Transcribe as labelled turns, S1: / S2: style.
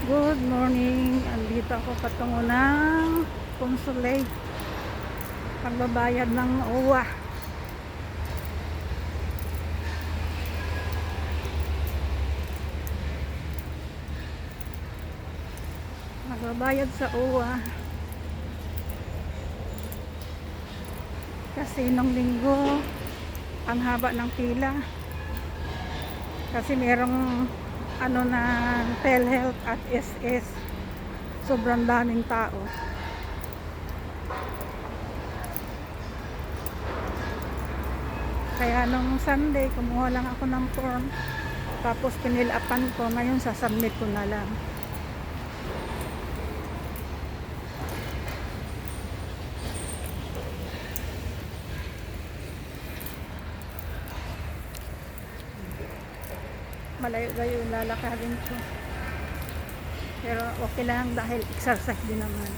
S1: Good morning. Andito ako patungo ng consulate. Pagbabayad ng OWA. Magbabayad sa OWA. Kasi nung linggo, ang haba ng pila. Kasi merong na PhilHealth at SS. Sobrang daming tao. Kaya nung Sunday, kumuha lang ako ng form. Tapos pinilapan ko. Ngayon sasubmit ko na lang. Malayo-layo yung lalakarin ko. Pero okay lang dahil exercise din naman.